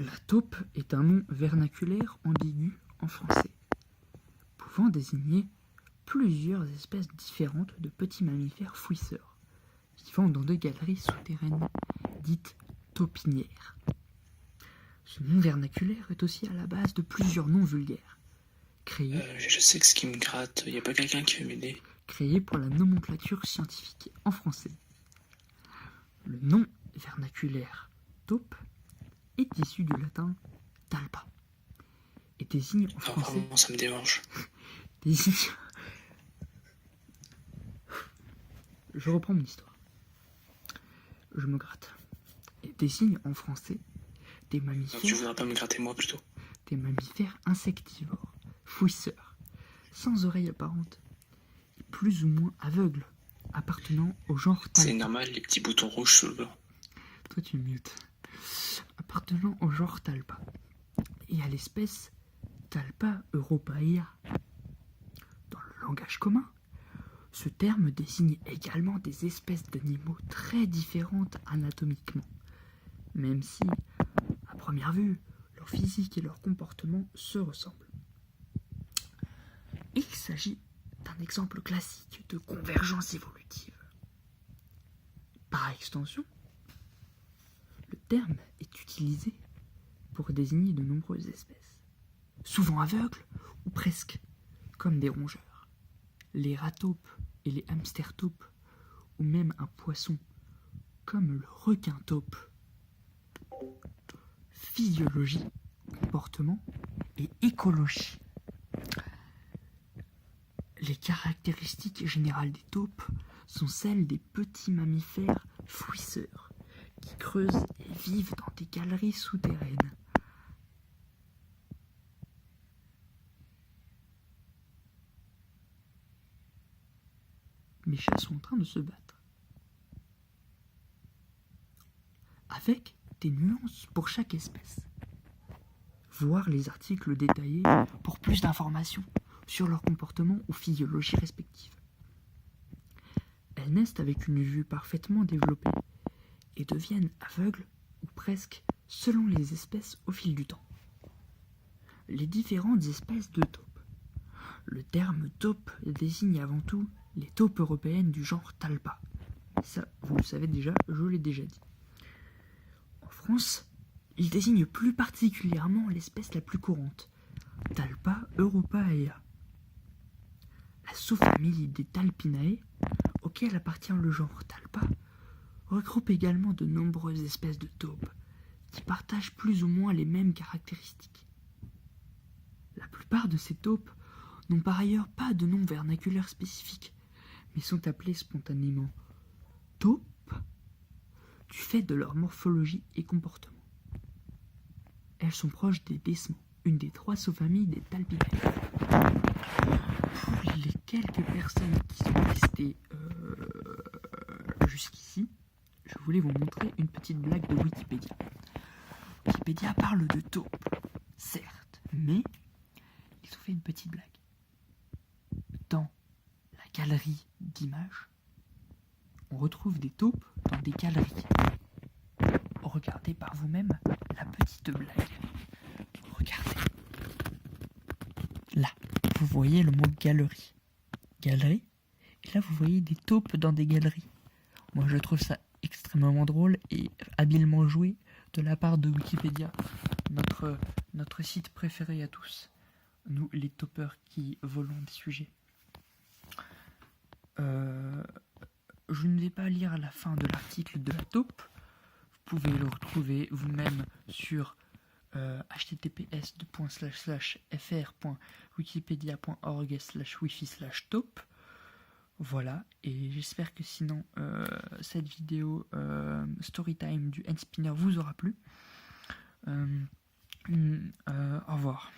La taupe est un nom vernaculaire ambigu en français, pouvant désigner plusieurs espèces différentes de petits mammifères fouisseurs, vivant dans des galeries souterraines dites taupinières. Ce nom vernaculaire est aussi à la base de plusieurs noms vulgaires, créés Je sais que ce qui me gratte, y a pas quelqu'un qui veut m'aider? pour la nomenclature scientifique en français. Le nom vernaculaire taupe est issu du latin talpa et désigne en Non, français vraiment, ça me démange. Je reprends mon histoire. Je me gratte. Et désigne en français des Non, tu mammifères, voudrais pas me gratter moi plutôt? des mammifères insectivores, fouisseurs, sans oreilles apparentes, et plus ou moins aveugles, appartenant au genre C'est talpa. normal, les petits boutons rouges sous le blanc. Toi tu mutes. Appartenant au genre talpa et à l'espèce Talpa europaea. Dans le langage commun, ce terme désigne également des espèces d'animaux très différentes anatomiquement, même si, à première vue, leur physique et leur comportement se ressemblent. Il s'agit d'un exemple classique de convergence évolutive. Par extension, le terme est utilisé pour désigner de nombreuses espèces, souvent aveugles ou presque, comme des rongeurs, les rats taupes et les hamsters taupes, ou même un poisson, comme le requin taupe. Physiologie, comportement et écologie. Les caractéristiques générales des taupes sont celles des petits mammifères fouisseurs qui creusent et vivent dans des galeries souterraines. Mes chats sont en train de se battre. Avec des nuances pour chaque espèce. Voir les articles détaillés pour plus d'informations sur leur comportement ou physiologie respective. Elles naissent avec une vue parfaitement développée et deviennent aveugles ou presque selon les espèces au fil du temps. Les différentes espèces de taupes. Le terme taupe désigne avant tout les taupes européennes du genre Talpa. Ça, vous le savez déjà, je l'ai déjà dit. En France, il désigne plus particulièrement l'espèce la plus courante, Talpa europaea. La sous-famille des Talpinae, auquel appartient le genre Talpa, regroupe également de nombreuses espèces de taupes qui partagent plus ou moins les mêmes caractéristiques. La plupart de ces taupes n'ont par ailleurs pas de nom vernaculaire spécifique, mais sont appelées spontanément taupes du fait de leur morphologie et comportement. Elles sont proches des décements, une des 3 sous-familles des Talpinae. Pour les quelques personnes qui sont restées jusqu'ici, je voulais vous montrer une petite blague de Wikipédia. Wikipédia parle de taupes, certes, mais ils ont fait une petite blague. Dans la galerie d'images, on retrouve des taupes dans des galeries. Regardez par vous-même la petite blague. Regardez. Là, vous voyez le mot galerie. Galerie. Et là, vous voyez des taupes dans des galeries. Moi, je trouve ça extrêmement drôle et habilement joué de la part de Wikipédia, notre site préféré à tous. Nous, les taupeurs qui volons des sujets. Je ne vais pas lire la fin de l'article de la taupe. Vous pouvez le retrouver vous-même sur https://fr.wikipedia.org/wifi/taupe. Voilà, et j'espère que sinon cette vidéo Storytime du Handspinner vous aura plu. Au revoir.